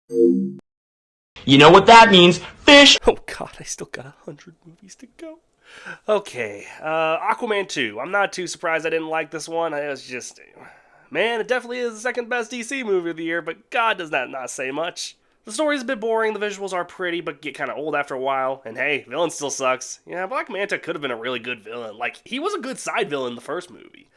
You know what that means, fish! Oh god, I still got 100 movies to go. Okay, Aquaman 2. I'm not too surprised I didn't like this one. It was just... Man, it definitely is the second best DC movie of the year, but god does that not say much. The story's a bit boring, the visuals are pretty, but get kind of old after a while, and hey, villain still sucks. Yeah, Black Manta could have been a really good villain. Like, he was a good side villain in the first movie.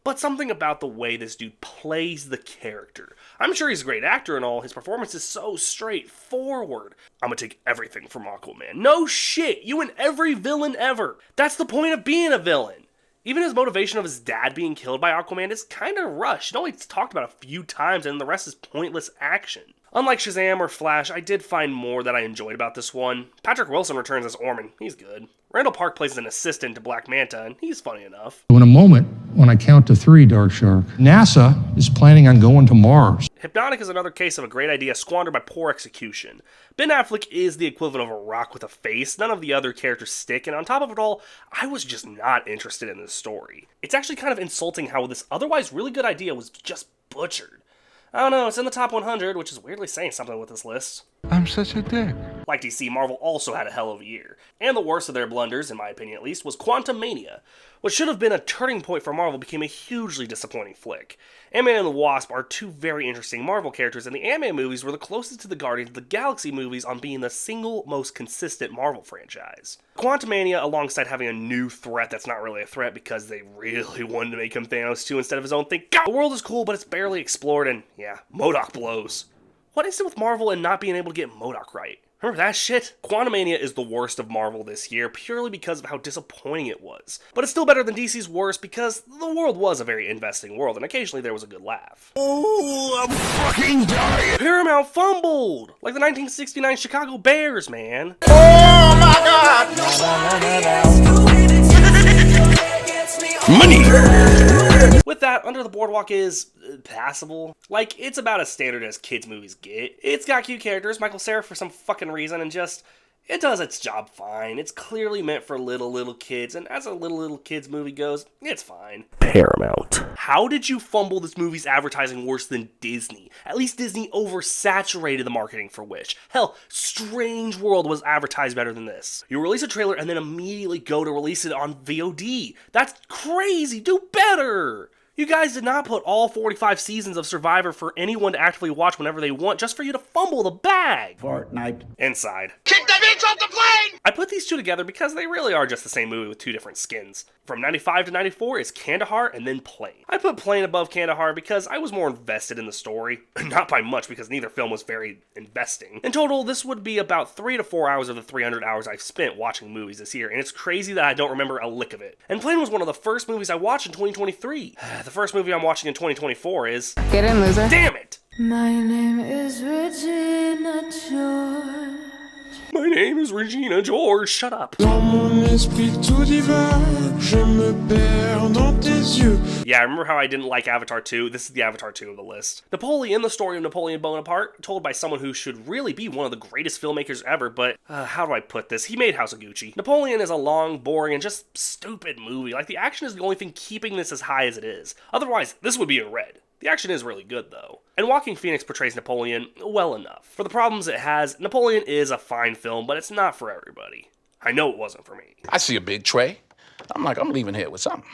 But something about the way this dude plays the character. I'm sure he's a great actor and all, his performance is so straightforward. I'm gonna take everything from Aquaman. No shit, you and every villain ever. That's the point of being a villain. Even his motivation of his dad being killed by Aquaman is kinda rushed. It only talked about a few times and the rest is pointless action. Unlike Shazam or Flash, I did find more that I enjoyed about this one. Patrick Wilson returns as Orman, he's good. Randall Park plays an assistant to Black Manta, and he's funny enough. In a moment, when I count to 3, Dark Shark, NASA is planning on going to Mars. Hypnotic is another case of a great idea squandered by poor execution. Ben Affleck is the equivalent of a rock with a face, none of the other characters stick, and on top of it all, I was just not interested in this story. It's actually kind of insulting how this otherwise really good idea was just butchered. I don't know, it's in the top 100, which is weirdly saying something with this list. I'm such a dick. Like DC, Marvel also had a hell of a year. And the worst of their blunders, in my opinion at least, was Quantumania. What should have been a turning point for Marvel became a hugely disappointing flick. Ant-Man and the Wasp are two very interesting Marvel characters, and the Ant-Man movies were the closest to the Guardians of the Galaxy movies on being the single most consistent Marvel franchise. Quantumania, alongside having a new threat that's not really a threat because they really wanted to make him Thanos 2 instead of his own thing. God, the world is cool, but it's barely explored, and yeah, MODOK blows. What is it with Marvel and not being able to get MODOK right? Remember that shit? Quantumania is the worst of Marvel this year, purely because of how disappointing it was. But it's still better than DC's worst because the world was a very investing world, and occasionally there was a good laugh. Oh, I'm fucking dying! Paramount fumbled! Like the 1969 Chicago Bears, man. Oh my god! Money! With that, Under the Boardwalk is passable. Like, it's about as standard as kids' movies get. It's got cute characters, Michael Cera for some fucking reason, and just, it does its job fine. It's clearly meant for little kids, and as a little kids movie goes, it's fine. Paramount. How did you fumble this movie's advertising worse than Disney? At least Disney oversaturated the marketing for Wish. Hell, Strange World was advertised better than this. You release a trailer and then immediately go to release it on VOD. That's crazy! Do better! You guys did not put all 45 seasons of Survivor for anyone to actively watch whenever they want, just for you to fumble the bag. Fortnite. Inside. Kick the bitch off the plane! I put these two together because they really are just the same movie with two different skins. From 95 to 94 is Kandahar and then Plane. I put Plane above Kandahar because I was more invested in the story. Not by much because neither film was very investing. In total, this would be about 3 to 4 hours of the 300 hours I've spent watching movies this year, and it's crazy that I don't remember a lick of it. And Plane was one of the first movies I watched in 2023. The first movie I'm watching in 2024 is... Get in, loser. Damn it! My name is Regina George. My name is Regina George. Shut up. Dans mon esprit tout divin, je me perds dans tes yeux. Yeah, I remember how I didn't like Avatar 2. This is the Avatar 2 of the list. Napoleon, the story of Napoleon Bonaparte, told by someone who should really be one of the greatest filmmakers ever, but how do I put this? He made House of Gucci. Napoleon is a long, boring, and just stupid movie. Like, the action is the only thing keeping this as high as it is. Otherwise, this would be in red. The action is really good, though. And Walking Phoenix portrays Napoleon well enough. For the problems it has, Napoleon is a fine film, but it's not for everybody. I know it wasn't for me. I see a big tray. I'm leaving here with something.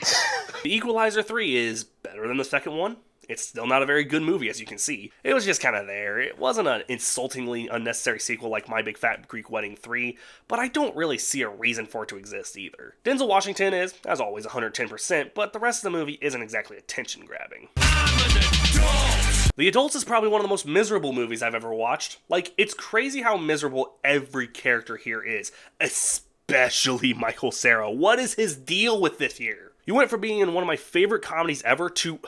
The Equalizer 3 is better than the second one. It's still not a very good movie, as you can see. It was just kind of there. It wasn't an insultingly unnecessary sequel like My Big Fat Greek Wedding 3, but I don't really see a reason for it to exist either. Denzel Washington is, as always, 110%, but the rest of the movie isn't exactly attention-grabbing. The Adults is probably one of the most miserable movies I've ever watched. Like, it's crazy how miserable every character here is, especially Michael Cera. What is his deal with this here? You went from being in one of my favorite comedies ever to...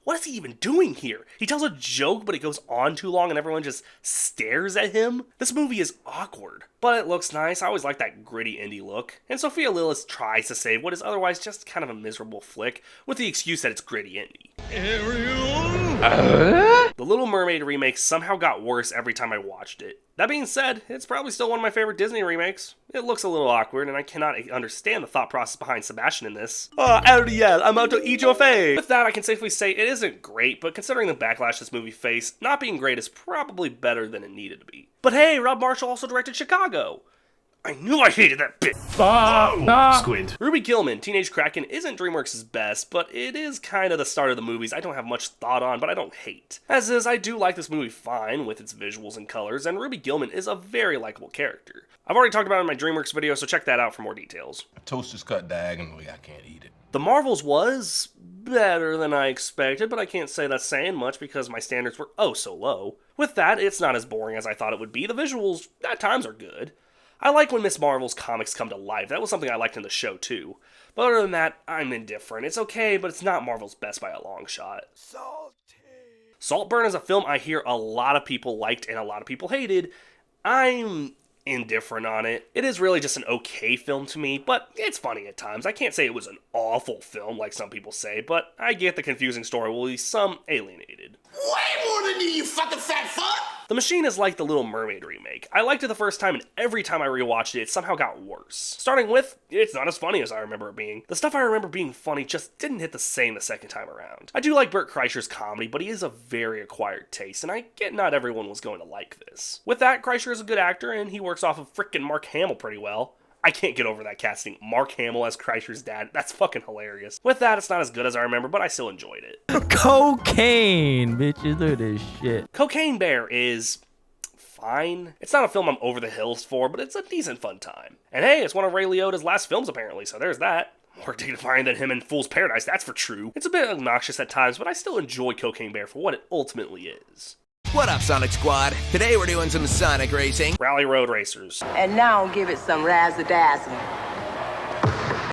What is he even doing here? He tells a joke, but it goes on too long and everyone just stares at him? This movie is awkward, but it looks nice. I always like that gritty indie look. And Sophia Lillis tries to save what is otherwise just kind of a miserable flick with the excuse that it's gritty indie. Ariel! The Little Mermaid remake somehow got worse every time I watched it. That being said, it's probably still one of my favorite Disney remakes. It looks a little awkward, and I cannot understand the thought process behind Sebastian in this. Oh, Ariel, I'm out to eat your face! With that, I can safely say it isn't great, but considering the backlash this movie faced, not being great is probably better than it needed to be. But hey, Rob Marshall also directed Chicago! I knew I hated that bit! Squint. Ruby Gillman, Teenage Kraken isn't DreamWorks' best, but it is kind of the start of the movies I don't have much thought on, but I don't hate. As is, I do like this movie fine, with its visuals and colors, and Ruby Gillman is a very likable character. I've already talked about it in my DreamWorks video, so check that out for more details. Toast is cut diagonally, I can't eat it. The Marvels was better than I expected, but I can't say that's saying much because my standards were oh so low. With that, it's not as boring as I thought it would be. The visuals, at times, are good. I like when Miss Marvel's comics come to life. That was something I liked in the show, too. But other than that, I'm indifferent. It's okay, but it's not Marvel's best by a long shot. Saltburn is a film I hear a lot of people liked and a lot of people hated. I'm indifferent on it. It is really just an okay film to me, but it's funny at times. I can't say it was an awful film like some people say, but I get the confusing story will leave some alienated. Way more than you fucking fat fuck! The Machine is like the Little Mermaid remake. I liked it the first time, and every time I rewatched it, it somehow got worse. Starting with, it's not as funny as I remember it being. The stuff I remember being funny just didn't hit the same the second time around. I do like Bert Kreischer's comedy, but he is a very acquired taste, and I get not everyone was going to like this. With that, Kreischer is a good actor, and he works off of frickin' Mark Hamill pretty well. I can't get over that casting. Mark Hamill as Kreischer's dad. That's fucking hilarious. With that, it's not as good as I remember, but I still enjoyed it. Cocaine, bitches. Look at this shit. Cocaine Bear is fine. It's not a film I'm over the hills for, but it's a decent fun time. And hey, it's one of Ray Liotta's last films apparently, so there's that. More dignifying than him in Fool's Paradise, that's for true. It's a bit obnoxious at times, but I still enjoy Cocaine Bear for what it ultimately is. What up, Sonic Squad? Today we're doing some Sonic racing. Rally Road Racers. And now give it some razzle-dazzle.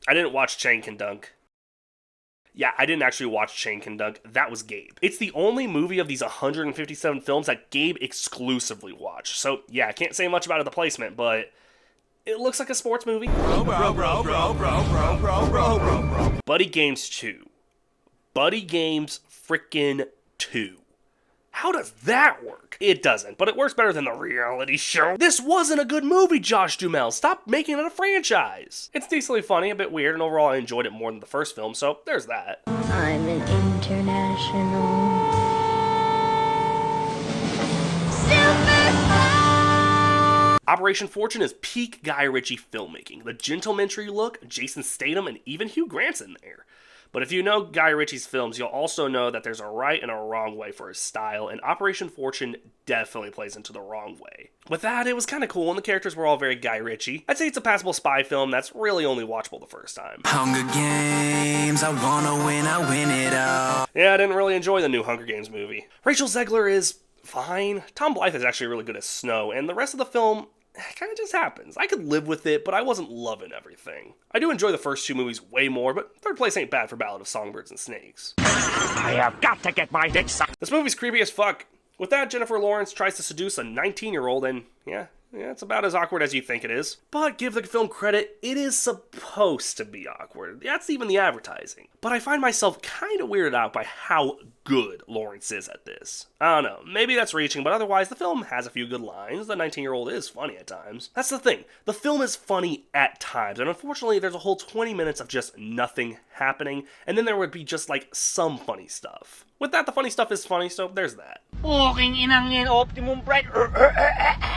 I didn't watch Chain Can Dunk. Yeah, I didn't actually watch Chain Can Dunk. That was Gabe. It's the only movie of these 157 films that Gabe exclusively watched. So, yeah, I can't say much about the placement, but it looks like a sports movie. Buddy Games 2. Buddy Games frickin' 2. How does that work? It doesn't, but it works better than the reality show. This wasn't a good movie, Josh Duhamel. Stop making it a franchise. It's decently funny, a bit weird, and overall I enjoyed it more than the first film, so there's that. I'm an international superstar. Operation Fortune is peak Guy Ritchie filmmaking. The gentlemanly look, Jason Statham, and even Hugh Grant's in there. But if you know Guy Ritchie's films, you'll also know that there's a right and a wrong way for his style, and Operation Fortune definitely plays into the wrong way. With that, it was kind of cool, and the characters were all very Guy Ritchie. I'd say it's a passable spy film that's really only watchable the first time. Hunger Games, I win it all. Yeah, I didn't really enjoy the new Hunger Games movie. Rachel Zegler is fine. Tom Blythe is actually really good as Snow, and the rest of the film kind of just happens. I could live with it, but I wasn't loving everything. I do enjoy the first two movies way more, but third place ain't bad for Ballad of Songbirds and Snakes. I have got to get my dick sucked. This movie's creepy as fuck. With that, Jennifer Lawrence tries to seduce a 19-year-old, and yeah, it's about as awkward as you think it is. But give the film credit, it is supposed to be awkward. That's even the advertising. But I find myself kind of weirded out by how good Lawrence is at this. I don't know, maybe that's reaching, but otherwise the film has a few good lines. The 19-year-old is funny at times. That's the thing, the film is funny at times, and unfortunately there's a whole 20 minutes of just nothing happening, and then there would be just like some funny stuff. With that, the funny stuff is funny, so there's that.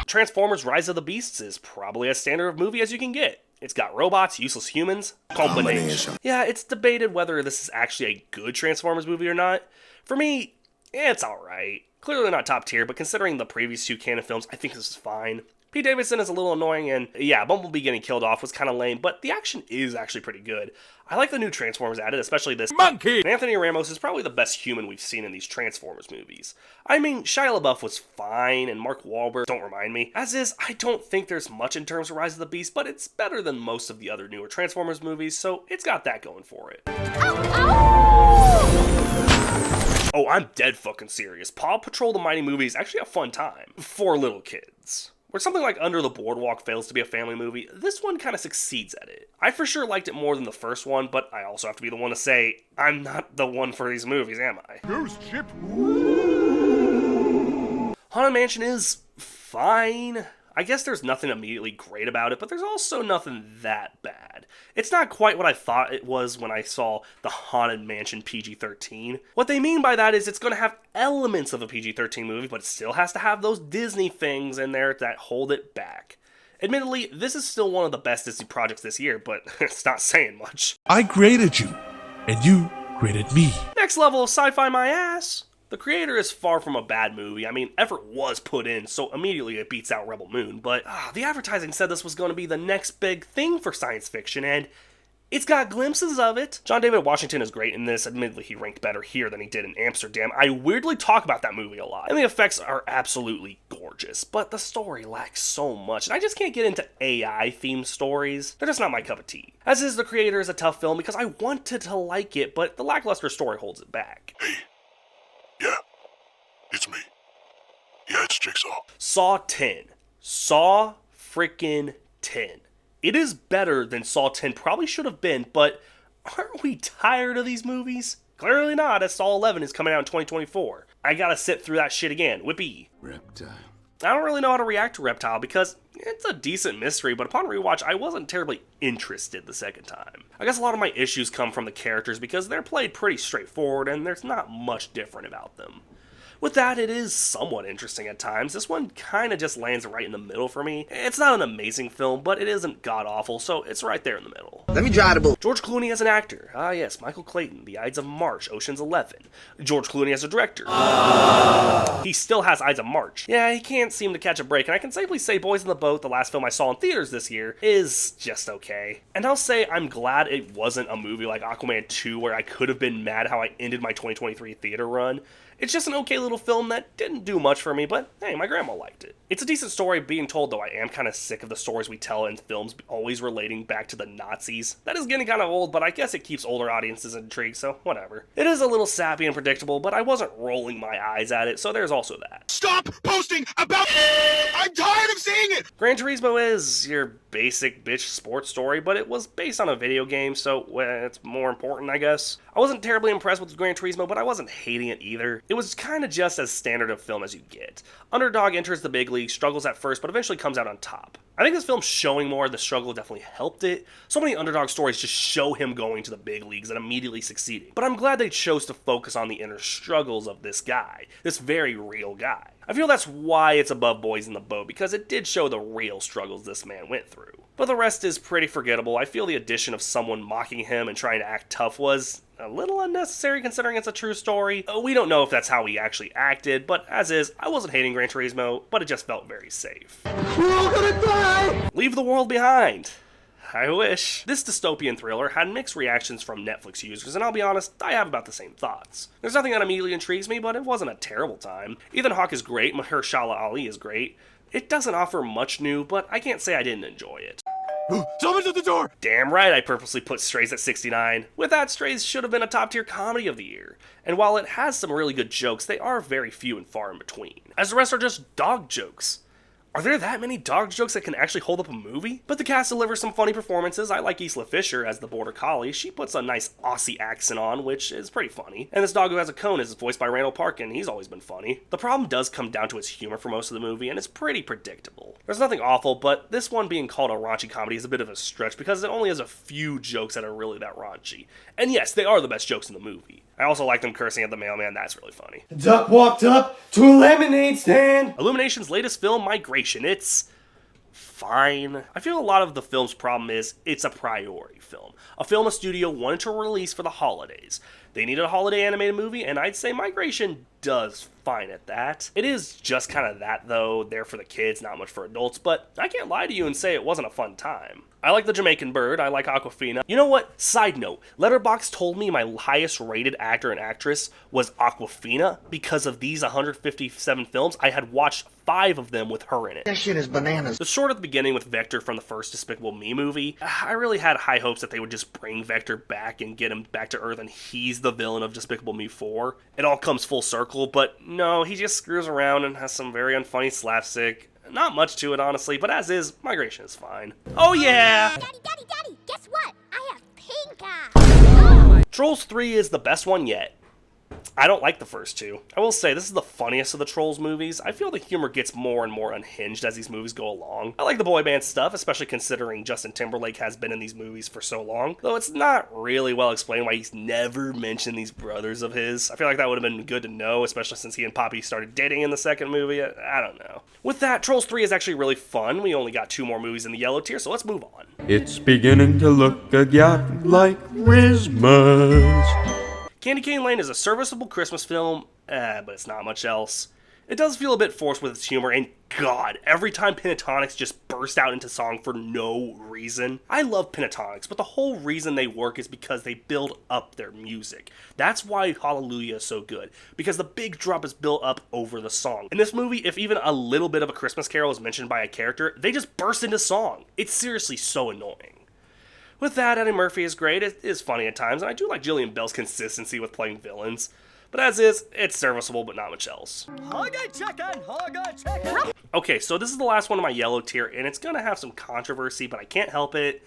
Transformers Rise of the Beasts is probably as standard of movie as you can get. It's got robots, useless humans, combination. Yeah, it's debated whether this is actually a good Transformers movie or not. For me, it's alright. Clearly not top tier, but considering the previous two canon films, I think this is fine. Pete Davidson is a little annoying, and yeah, Bumblebee getting killed off was kind of lame, but the action is actually pretty good. I like the new Transformers added, especially this monkey! And Anthony Ramos is probably the best human we've seen in these Transformers movies. I mean, Shia LaBeouf was fine, and Mark Wahlberg, don't remind me. As is, I don't think there's much in terms of Rise of the Beast, but it's better than most of the other newer Transformers movies, so it's got that going for it. Oh, I'm dead fucking serious. Paw Patrol the Mighty movie is actually a fun time. For little kids. Where something like Under the Boardwalk fails to be a family movie, this one kind of succeeds at it. I for sure liked it more than the first one, but I also have to be the one to say, I'm not the one for these movies, am I? Ghost ship. Haunted Mansion is fine. I guess there's nothing immediately great about it, but there's also nothing that bad. It's not quite what I thought it was when I saw the Haunted Mansion PG-13. What they mean by that is it's going to have elements of a PG-13 movie, but it still has to have those Disney things in there that hold it back. Admittedly, this is still one of the best Disney projects this year, but it's not saying much. I graded you, and you graded me. Next level of sci-fi my ass. The Creator is far from a bad movie. I mean, effort was put in, so immediately it beats out Rebel Moon, but the advertising said this was going to be the next big thing for science fiction, and it's got glimpses of it. John David Washington is great in this. Admittedly, he ranked better here than he did in Amsterdam. I weirdly talk about that movie a lot, and the effects are absolutely gorgeous, but the story lacks so much, and I just can't get into AI-themed stories. They're just not my cup of tea. As is, The Creator is a tough film because I wanted to like it, but the lackluster story holds it back. Yeah, it's me. Yeah, it's Jigsaw. Saw 10. Saw freaking 10. It is better than Saw 10 probably should have been, but aren't we tired of these movies? Clearly not, as Saw 11 is coming out in 2024. I gotta sit through that shit again. Whippy. Reptile. I don't really know how to react to Reptile because it's a decent mystery, but upon rewatch, I wasn't terribly interested the second time. I guess a lot of my issues come from the characters because they're played pretty straightforward and there's not much different about them. With that, it is somewhat interesting at times. This one kind of just lands right in the middle for me. It's not an amazing film, but it isn't god-awful, so it's right there in the middle. Let me try to. George Clooney as an actor. Ah yes, Michael Clayton, The Ides of March, Ocean's 11. George Clooney as a director. He still has Ides of March. Yeah, he can't seem to catch a break, and I can safely say Boys in the Boat, the last film I saw in theaters this year, is just okay. And I'll say I'm glad it wasn't a movie like Aquaman 2 where I could have been mad how I ended my 2023 theater run. It's just an okay little film that didn't do much for me, but hey, my grandma liked it. It's a decent story being told, though I am kind of sick of the stories we tell in films always relating back to the Nazis. That is getting kind of old, but I guess it keeps older audiences intrigued, so whatever. It is a little sappy and predictable, but I wasn't rolling my eyes at it, so there's also that. Stop posting about. I'm tired of seeing it. Gran Turismo is your basic bitch sports story, but it was based on a video game, so it's more important, I guess. I wasn't terribly impressed with Gran Turismo, but I wasn't hating it either. It was kind of just as standard of film as you get. Underdog enters the big league, struggles at first, but eventually comes out on top. I think this film showing more of the struggle definitely helped it. So many underdog stories just show him going to the big leagues and immediately succeeding. But I'm glad they chose to focus on the inner struggles of this guy, this very real guy. I feel that's why it's above Boys in the Boat, because it did show the real struggles this man went through. But the rest is pretty forgettable. I feel the addition of someone mocking him and trying to act tough was a little unnecessary considering it's a true story. We don't know if that's how he actually acted, but as is, I wasn't hating Gran Turismo, but it just felt very safe. We're all gonna die. Leave the world behind. I wish. This dystopian thriller had mixed reactions from Netflix users, and I'll be honest, I have about the same thoughts. There's nothing that immediately intrigues me, but it wasn't a terrible time. Ethan Hawke is great, Mahershala Ali is great. It doesn't offer much new, but I can't say I didn't enjoy it. Someone's at the door. Damn right I purposely put Strays at 69. With that, Strays should have been a top-tier comedy of the year. And while it has some really good jokes, they are very few and far in between, as the rest are just dog jokes. Are there that many dog jokes that can actually hold up a movie? But the cast delivers some funny performances. I like Isla Fisher as the Border Collie. She puts a nice Aussie accent on, which is pretty funny. And this dog who has a cone is voiced by Randall Park, and he's always been funny. The problem does come down to its humor for most of the movie, and it's pretty predictable. There's nothing awful, but this one being called a raunchy comedy is a bit of a stretch because it only has a few jokes that are really that raunchy. And yes, they are the best jokes in the movie. I also like them cursing at the mailman, that's really funny. The duck walked up to a lemonade stand. Illumination's latest film, Migration, it's fine. I feel a lot of the film's problem is it's a priority film. A film a studio wanted to release for the holidays. They needed a holiday animated movie, and I'd say Migration does fine at that. It is just kind of that, though, there for the kids, not much for adults, but I can't lie to you and say it wasn't a fun time. I like the Jamaican Bird, I like Awkwafina. You know what? Side note, Letterboxd told me my highest rated actor and actress was Awkwafina because of these 157 films. I had watched 5 of them with her in it. That shit is bananas. The short at the beginning with Vector from the first Despicable Me movie, I really had high hopes that they would just bring Vector back and get him back to Earth and he's the villain of Despicable Me 4. It all comes full circle, but no, he just screws around and has some very unfunny slapstick. Not much to it, honestly, but as is, Migration is fine. Oh yeah! Daddy, guess what? I have pink eye. Trolls 3 is the best one yet. I don't like the first two. I will say, this is the funniest of the Trolls movies. I feel the humor gets more and more unhinged as these movies go along. I like the boy band stuff, especially considering Justin Timberlake has been in these movies for so long, though it's not really well explained why he's never mentioned these brothers of his. I feel like that would have been good to know, especially since he and Poppy started dating in the second movie. I don't know. With that, Trolls 3 is actually really fun. We only got 2 more movies in the yellow tier, so let's move on. It's beginning to look again like Christmas. Candy Cane Lane is a serviceable Christmas film, but it's not much else. It does feel a bit forced with its humor, and God, every time Pentatonics just burst out into song for no reason. I love Pentatonics, but the whole reason they work is because they build up their music. That's why Hallelujah is so good, because the big drop is built up over the song. In this movie, if even a little bit of a Christmas carol is mentioned by a character, they just burst into song. It's seriously so annoying. With that, Eddie Murphy is great, it is funny at times, and I do like Jillian Bell's consistency with playing villains. But as is, it's serviceable, but not much else. Okay, so this is the last one of my yellow tier, and it's gonna have some controversy, but I can't help it.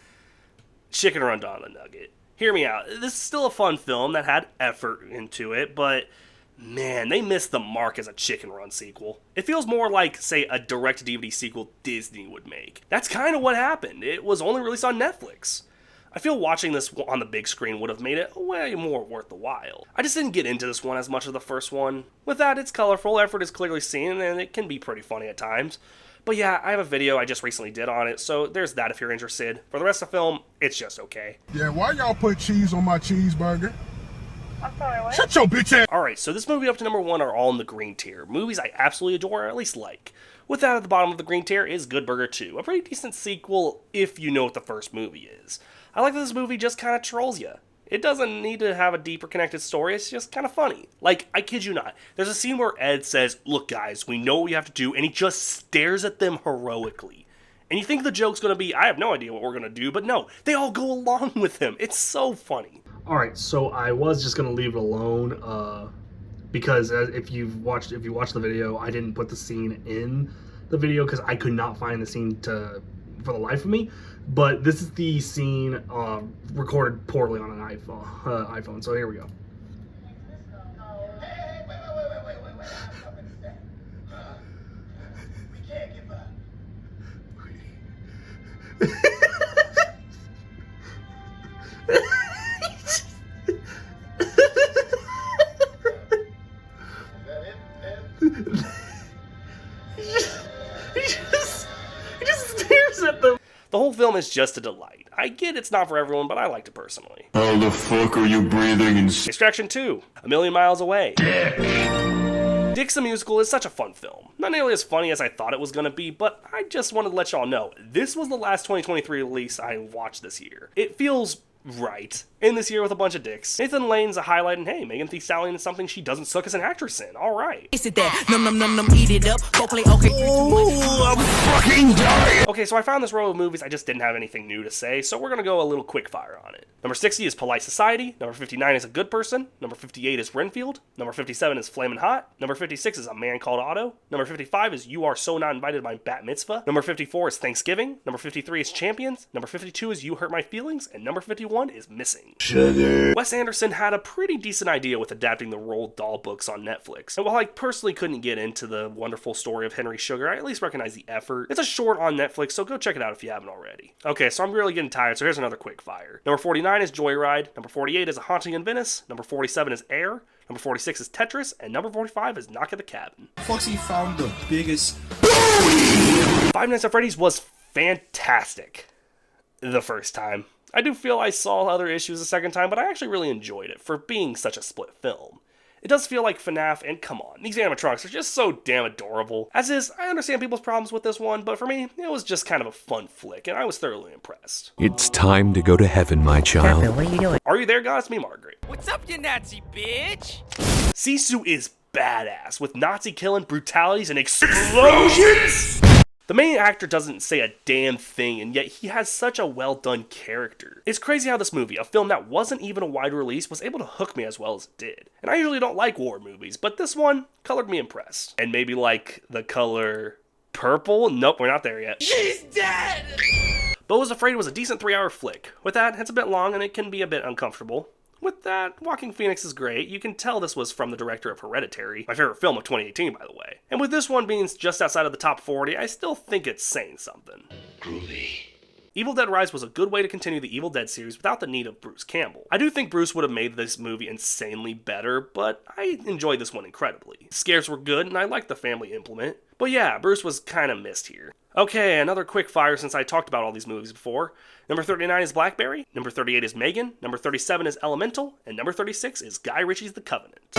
Chicken Run Don the Nugget. Hear me out, this is still a fun film that had effort into it, but man, they missed the mark as a Chicken Run sequel. It feels more like, say, a direct-to-DVD sequel Disney would make. That's kind of what happened. It was only released on Netflix. I feel watching this on the big screen would have made it way more worth the while. I just didn't get into this one as much as the first one. With that, it's colorful, effort is clearly seen, and it can be pretty funny at times. But yeah, I have a video I just recently did on it, so there's that if you're interested. For the rest of the film, it's just okay. Yeah, why y'all put cheese on my cheeseburger? I'm sorry, what? Shut your bitch ass! Alright, so this movie up to number 1 are all in the green tier. Movies I absolutely adore, or at least like. With that at the bottom of the green tier is Good Burger 2, a pretty decent sequel if you know what the first movie is. I like that this movie just kind of trolls you. It doesn't need to have a deeper connected story, it's just kind of funny. Like, I kid you not, there's a scene where Ed says, "Look guys, we know what we have to do," and he just stares at them heroically. And you think the joke's gonna be, I have no idea what we're gonna do, but no, they all go along with him. It's so funny. Alright, so I was just gonna leave it alone, because if you watched the video, I didn't put the scene in the video because I could not find the scene for the life of me. But this is the scene recorded poorly on an iPhone. So here we go. He just stares at them. The whole film is just a delight. I get it's not for everyone, but I liked it personally. How the fuck are you breathing in Extraction 2, A Million Miles Away. Dick's the Musical is such a fun film. Not nearly as funny as I thought it was going to be, but I just wanted to let y'all know, this was the last 2023 release I watched this year. It feels right in this year with a bunch of dicks. Nathan Lane's a highlight, and hey, Megan Thee Stallion is something she doesn't suck as an actress in. Alright. Eat it up. Okay. I'm fucking dying! Okay, so I found this row of movies, I just didn't have anything new to say, so we're gonna go a little quick fire on it. Number 60 is Polite Society, number 59 is A Good Person, number 58 is Renfield, number 57 is Flamin' Hot, number 56 is A Man Called Otto, number 55 is You Are So Not Invited by Bat Mitzvah, number 54 is Thanksgiving, number 53 is Champions, number 52 is You Hurt My Feelings, and number 51 is Missing. sugar? Wes Anderson had a pretty decent idea with adapting the Roald Dahl books on Netflix, and while I personally couldn't get into the wonderful story of Henry Sugar, I at least recognize the effort. It's a short on Netflix, so go check it out if you haven't already. Okay, so I'm really getting tired, so here's another quick fire. Number 49 is Joyride, number 48 is A Haunting in Venice, number 47 is Air, number 46 is Tetris, and number 45 is Knock at the Cabin. Foxy found the biggest... Five Nights at Freddy's was fantastic the first time. I do feel I saw other issues the second time, but I actually really enjoyed it for being such a split film. It does feel like FNAF, and come on, these animatronics are just so damn adorable. As is, I understand people's problems with this one, but for me, it was just kind of a fun flick, and I was thoroughly impressed. It's time to go to heaven, my child. What are you doing? Are you there, God? It's me, Margaret. What's up, you Nazi bitch? Sisu is badass, with Nazi killing, brutalities, and explosions! The main actor doesn't say a damn thing, and yet he has such a well-done character. It's crazy how this movie, a film that wasn't even a wide release, was able to hook me as well as it did. And I usually don't like war movies, but this one colored me impressed. And maybe like the color Purple? Nope, we're not there yet. She's dead! Beau Was Afraid was a decent 3-hour flick. With that, it's a bit long and it can be a bit uncomfortable. With that, Walking Phoenix is great. You can tell this was from the director of Hereditary, my favorite film of 2018, by the way. And with this one being just outside of the top 40, I still think it's saying something. Groovy. Evil Dead Rise was a good way to continue the Evil Dead series without the need of Bruce Campbell. I do think Bruce would have made this movie insanely better, but I enjoyed this one incredibly. The scares were good, and I liked the family implement. But yeah, Bruce was kinda missed here. Okay, another quick fire since I talked about all these movies before. Number 39 is Blackberry, number 38 is Megan, number 37 is Elemental, and number 36 is Guy Ritchie's The Covenant.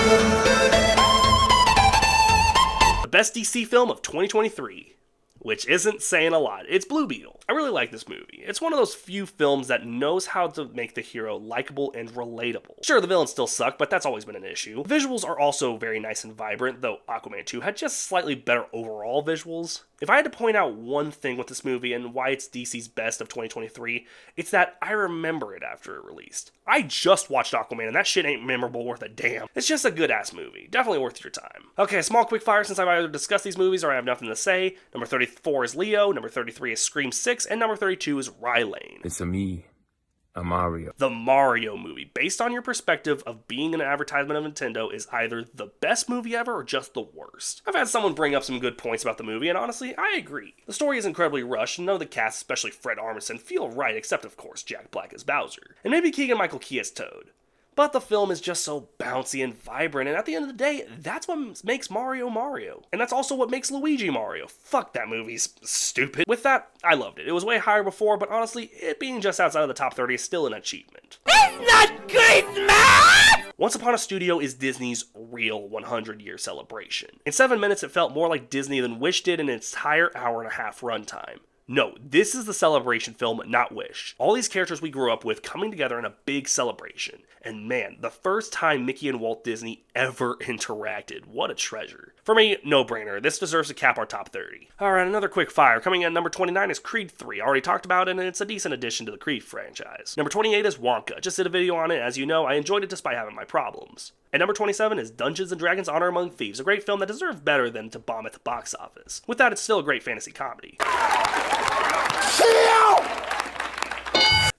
The best DC film of 2023. Which isn't saying a lot. It's Blue Beetle. I really like this movie. It's one of those few films that knows how to make the hero likable and relatable. Sure, the villains still suck, but that's always been an issue. The visuals are also very nice and vibrant, though Aquaman 2 had just slightly better overall visuals. If I had to point out one thing with this movie and why it's DC's best of 2023, it's that I remember it after it released. I just watched Aquaman and that shit ain't memorable worth a damn. It's just a good ass movie. Definitely worth your time. Okay, a small quick fire since I've either discussed these movies or I have nothing to say. Number 34 is Leo, number 33 is Scream 6, and number 32 is Rye Lane. It's a Mario. The Mario movie, based on your perspective of being an advertisement of Nintendo, is either the best movie ever or just the worst. I've had someone bring up some good points about the movie, and honestly, I agree. The story is incredibly rushed, and none of the cast, especially Fred Armisen, feel right, except of course Jack Black as Bowser, and maybe Keegan-Michael Key as Toad. But the film is just so bouncy and vibrant, and at the end of the day, that's what makes Mario Mario. And that's also what makes Luigi Mario. Fuck, that movie's stupid. With that, I loved it. It was way higher before, but honestly, it being just outside of the top 30 is still an achievement. It's not good, man! Once Upon a Studio is Disney's real 100-year celebration. In 7 minutes, it felt more like Disney than Wish did in its entire hour-and-a-half runtime. No, this is the celebration film, not Wish. All these characters we grew up with coming together in a big celebration. And man, the first time Mickey and Walt Disney ever interacted, what a treasure. For me, no brainer, this deserves to cap our top 30. Alright, another quick fire. Coming in at number 29 is Creed 3. Already talked about it, and it's a decent addition to the Creed franchise. Number 28 is Wonka. Just did a video on it, as you know, I enjoyed it despite having my problems. And number 27 is Dungeons & Dragons Honor Among Thieves, a great film that deserved better than to bomb at the box office. With that, it's still a great fantasy comedy.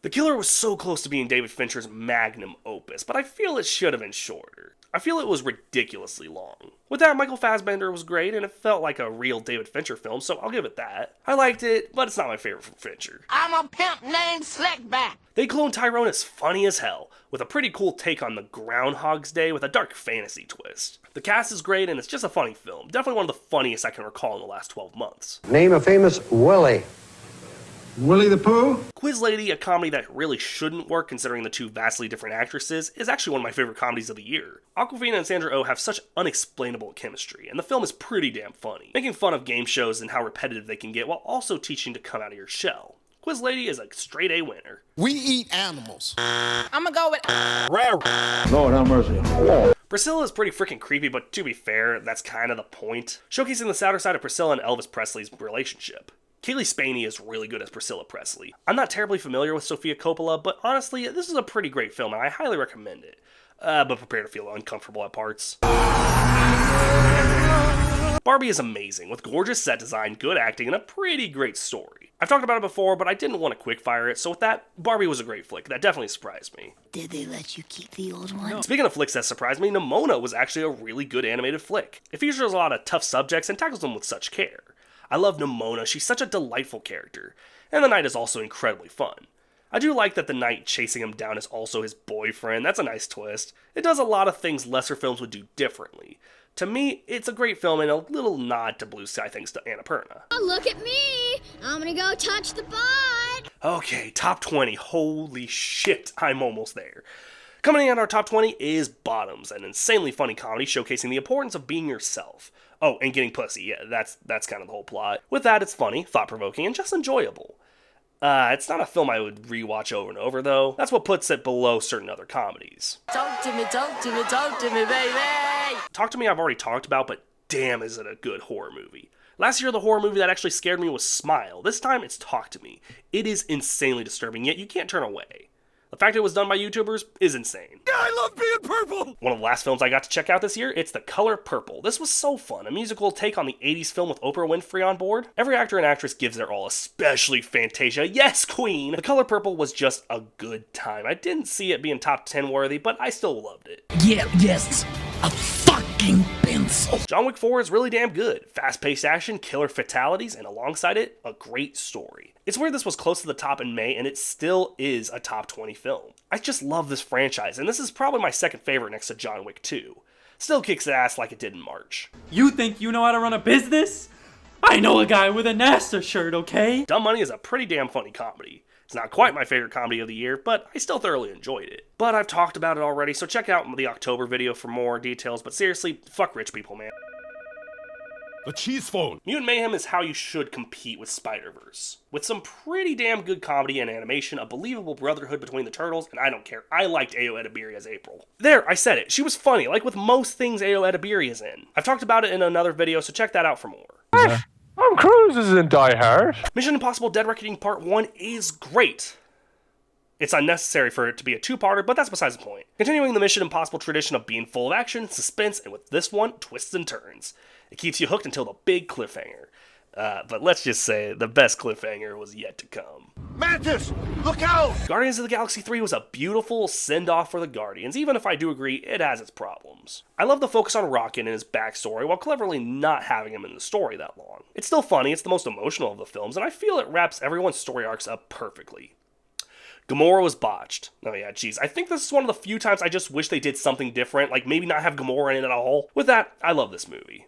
The Killer was so close to being David Fincher's magnum opus, but I feel it should have been shorter. I feel it was ridiculously long. With that, Michael Fassbender was great, and it felt like a real David Fincher film, so I'll give it that. I liked it, but it's not my favorite from Fincher. I'm a pimp named Slickback. They clone Tyrone as funny as hell, with a pretty cool take on the Groundhog's Day with a dark fantasy twist. The cast is great, and it's just a funny film. Definitely one of the funniest I can recall in the last 12 months. Name a famous Willie. Willie the Pooh? Quiz Lady, a comedy that really shouldn't work considering the two vastly different actresses, is actually one of my favorite comedies of the year. Awkwafina and Sandra Oh have such unexplainable chemistry, and the film is pretty damn funny, making fun of game shows and how repetitive they can get while also teaching to come out of your shell. Quiz Lady is a straight A winner. We eat animals. I'm gonna go with Lord have mercy. Priscilla is pretty freaking creepy, but to be fair, that's kind of the point. Showcasing the sadder side of Priscilla and Elvis Presley's relationship. Kaylee Spaney is really good as Priscilla Presley. I'm not terribly familiar with Sofia Coppola, but honestly, this is a pretty great film and I highly recommend it. But prepare to feel uncomfortable at parts. Barbie is amazing, with gorgeous set design, good acting, and a pretty great story. I've talked about it before, but I didn't want to quickfire it, so with that, Barbie was a great flick. That definitely surprised me. Did they let you keep the old one? Speaking of flicks that surprised me, Nimona was actually a really good animated flick. It features a lot of tough subjects and tackles them with such care. I love Nimona, she's such a delightful character, and the knight is also incredibly fun. I do like that the knight chasing him down is also his boyfriend, that's a nice twist. It does a lot of things lesser films would do differently. To me, it's a great film and a little nod to Blue Sky thanks to Annapurna. Oh, look at me! I'm gonna go touch the butt! Okay, top 20, holy shit, I'm almost there. Coming in at our top 20 is Bottoms, an insanely funny comedy showcasing the importance of being yourself. Oh, and getting pussy, yeah, that's kind of the whole plot. With that, it's funny, thought-provoking, and just enjoyable. It's not a film I would rewatch over and over, though. That's what puts it below certain other comedies. Talk to me, talk to me, talk to me, baby! Talk to Me I've already talked about, but damn is it a good horror movie. Last year, the horror movie that actually scared me was Smile. This time, it's Talk to Me. It is insanely disturbing, yet you can't turn away. The fact it was done by YouTubers is insane. I love being purple! One of the last films I got to check out this year, it's The Color Purple. This was so fun, a musical take on the 80s film with Oprah Winfrey on board. Every actor and actress gives their all, especially Fantasia. Yes, Queen! The Color Purple was just a good time. I didn't see it being top 10 worthy, but I still loved it. Yeah, yes, a fucking pencil. John Wick 4 is really damn good. Fast-paced action, killer fatalities, and alongside it, a great story. It's weird this was close to the top in May, and it still is a top 20 film. I just love this franchise, and this is probably my second favorite next to John Wick 2. Still kicks ass like it did in March. You think you know how to run a business? I know a guy with a NASA shirt, okay? Dumb Money is a pretty damn funny comedy. It's not quite my favorite comedy of the year, but I still thoroughly enjoyed it. But I've talked about it already, so check out the October video for more details, but seriously, fuck rich people, man. The cheese phone. Mutant Mayhem is how you should compete with Spider-Verse. With some pretty damn good comedy and animation, a believable brotherhood between the turtles, and I don't care, I liked Ayo Edebiri as April. There, I said it, she was funny, like with most things Ayo Edebiri is in. I've talked about it in another video, so check that out for more. Tom Cruise is in Die Hard. Mission Impossible Dead Reckoning Part 1 is great. It's unnecessary for it to be a two-parter, but that's besides the point. Continuing the Mission Impossible tradition of being full of action, suspense, and with this one, twists and turns. It keeps you hooked until the big cliffhanger. But let's just say, the best cliffhanger was yet to come. Mantis, look out! Guardians of the Galaxy 3 was a beautiful send-off for the Guardians, even if I do agree it has its problems. I love the focus on Rocket and his backstory, while cleverly not having him in the story that long. It's still funny, it's the most emotional of the films, and I feel it wraps everyone's story arcs up perfectly. Gamora was botched. Oh yeah, geez. I think this is one of the few times I just wish they did something different, like maybe not have Gamora in it at all. With that, I love this movie.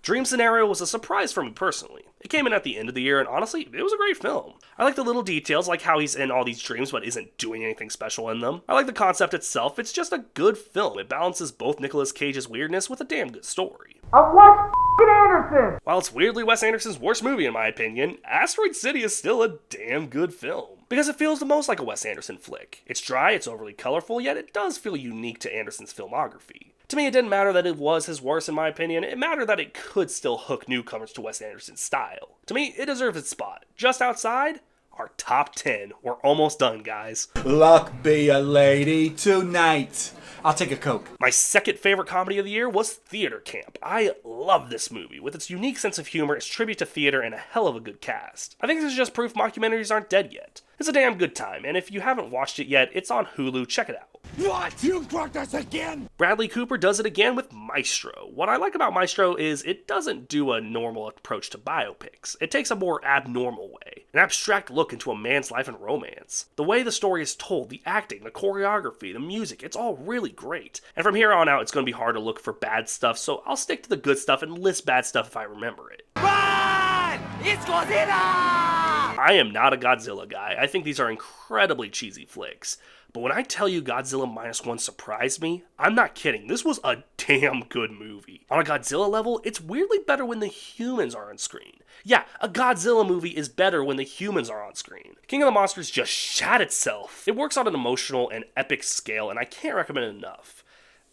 Dream Scenario was a surprise for me personally. It came in at the end of the year, and honestly, it was a great film. I like the little details, like how he's in all these dreams but isn't doing anything special in them. I like the concept itself, it's just a good film. It balances both Nicolas Cage's weirdness with a damn good story. Anderson! While it's weirdly Wes Anderson's worst movie in my opinion, Asteroid City is still a damn good film. Because it feels the most like a Wes Anderson flick. It's dry, it's overly colorful, yet it does feel unique to Anderson's filmography. To me, it didn't matter that it was his worst in my opinion, it mattered that it could still hook newcomers to Wes Anderson's style. To me, it deserves its spot. Just outside, our top 10. We're almost done, guys. Luck be a lady tonight. I'll take a Coke. My second favorite comedy of the year was Theater Camp. I love this movie. With its unique sense of humor, its tribute to theater, and a hell of a good cast. I think this is just proof mockumentaries aren't dead yet. It's a damn good time, and if you haven't watched it yet, it's on Hulu, check it out. What? You drugged us again? Bradley Cooper does it again with Maestro. What I like about Maestro is it doesn't do a normal approach to biopics. It takes a more abnormal way, an abstract look into a man's life and romance. The way the story is told, the acting, the choreography, the music, it's all really great. And from here on out, it's going to be hard to look for bad stuff, so I'll stick to the good stuff and list bad stuff if I remember it. Run! It's Godzilla! I am not a Godzilla guy. I think these are incredibly cheesy flicks. But when I tell you Godzilla Minus One surprised me, I'm not kidding. This was a damn good movie. On a Godzilla level, it's weirdly better when the humans are on screen. Yeah, a Godzilla movie is better when the humans are on screen. King of the Monsters just shat itself. It works on an emotional and epic scale, and I can't recommend it enough.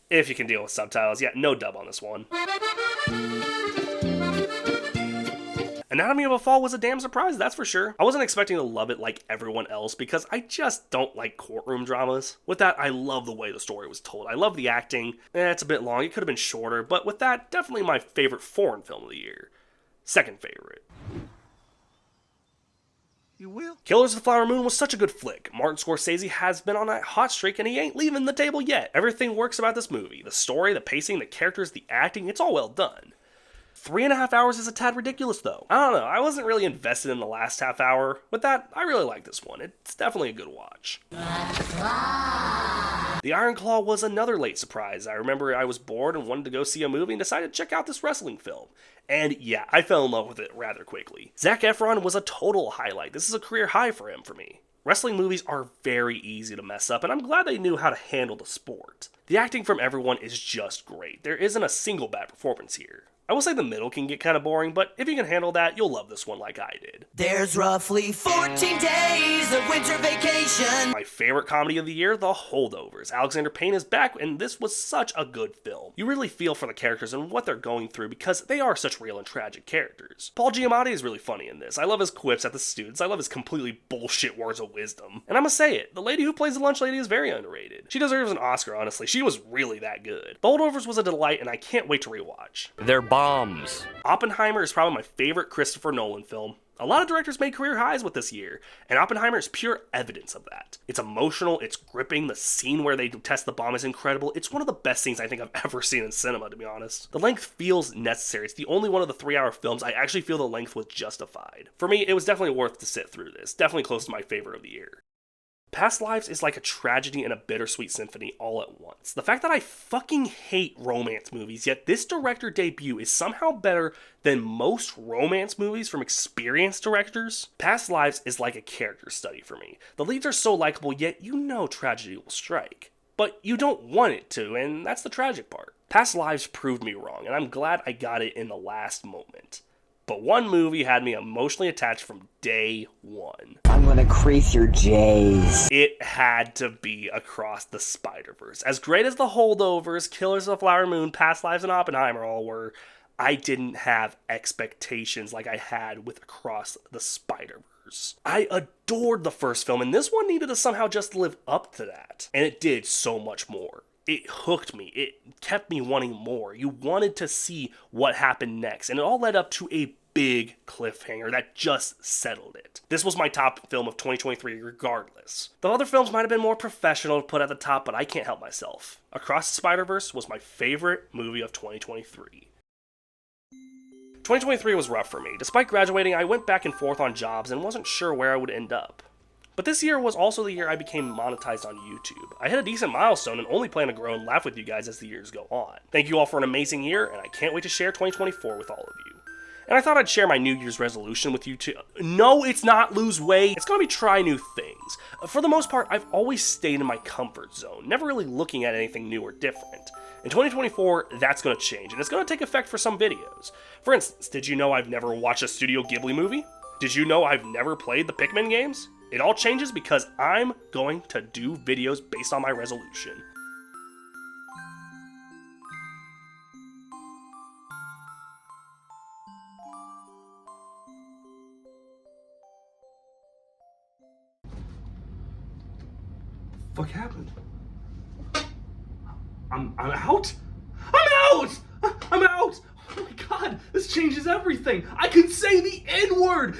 If you can deal with subtitles, yeah, no dub on this one. Anatomy of a Fall was a damn surprise, that's for sure. I wasn't expecting to love it like everyone else because I just don't like courtroom dramas. With that, I love the way the story was told. I love the acting. It's a bit long, it could have been shorter, but with that, definitely my favorite foreign film of the year. Second favorite. You will? Killers of the Flower Moon was such a good flick. Martin Scorsese has been on a hot streak and he ain't leaving the table yet. Everything works about this movie. The story, the pacing, the characters, the acting, it's all well done. 3.5 hours is a tad ridiculous though. I don't know, I wasn't really invested in the last half hour. With that, I really like this one. It's definitely a good watch. The Iron Claw was another late surprise. I remember I was bored and wanted to go see a movie and decided to check out this wrestling film. And yeah, I fell in love with it rather quickly. Zac Efron was a total highlight. This is a career high for him for me. Wrestling movies are very easy to mess up, and I'm glad they knew how to handle the sport. The acting from everyone is just great. There isn't a single bad performance here. I will say the middle can get kind of boring, but if you can handle that, you'll love this one like I did. There's roughly 14 days of winter vacation. My favorite comedy of the year, The Holdovers. Alexander Payne is back, and this was such a good film. You really feel for the characters and what they're going through because they are such real and tragic characters. Paul Giamatti is really funny in this. I love his quips at the students. I love his completely bullshit words of wisdom. And I'm gonna say it, the lady who plays the lunch lady is very underrated. She deserves an Oscar, honestly. She was really that good. The Holdovers was a delight, and I can't wait to rewatch. They're bombs. Oppenheimer is probably my favorite Christopher Nolan film. A lot of directors made career highs with this year, and Oppenheimer is pure evidence of that. It's emotional, it's gripping, the scene where they test the bomb is incredible. It's one of the best scenes I think I've ever seen in cinema, to be honest. The length feels necessary. It's the only one of the 3-hour films I actually feel the length was justified. For me, it was definitely worth to sit through this. Definitely close to my favorite of the year. Past Lives is like a tragedy and a bittersweet symphony all at once. The fact that I fucking hate romance movies, yet this director debut is somehow better than most romance movies from experienced directors. Past Lives is like a character study for me. The leads are so likable, yet you know tragedy will strike. But you don't want it to, and that's the tragic part. Past Lives proved me wrong, and I'm glad I got it in the last moment. But one movie had me emotionally attached from day one. I'm gonna crease your J's. It had to be Across the Spider-Verse. As great as The Holdovers, Killers of the Flower Moon, Past Lives, and Oppenheimer all were, I didn't have expectations like I had with Across the Spider-Verse. I adored the first film, and this one needed to somehow just live up to that. And it did so much more. It hooked me. It kept me wanting more. You wanted to see what happened next, and it all led up to a big cliffhanger that just settled it. This was my top film of 2023 regardless. The other films might have been more professional to put at the top, but I can't help myself. Across the Spider-Verse was my favorite movie of 2023. 2023 was rough for me. Despite graduating, I went back and forth on jobs and wasn't sure where I would end up. But this year was also the year I became monetized on YouTube. I hit a decent milestone and only plan to grow and laugh with you guys as the years go on. Thank you all for an amazing year, and I can't wait to share 2024 with all of you. And I thought I'd share my New Year's resolution with you too. No, it's not lose weight. It's gonna be try new things. For the most part, I've always stayed in my comfort zone, never really looking at anything new or different. In 2024, that's gonna change, and it's gonna take effect for some videos. For instance, did you know I've never watched a Studio Ghibli movie? Did you know I've never played the Pikmin games? It all changes because I'm going to do videos based on my resolution. What happened? I'm out? I'm out! I'm out! Oh my god, this changes everything! I can say the N-word!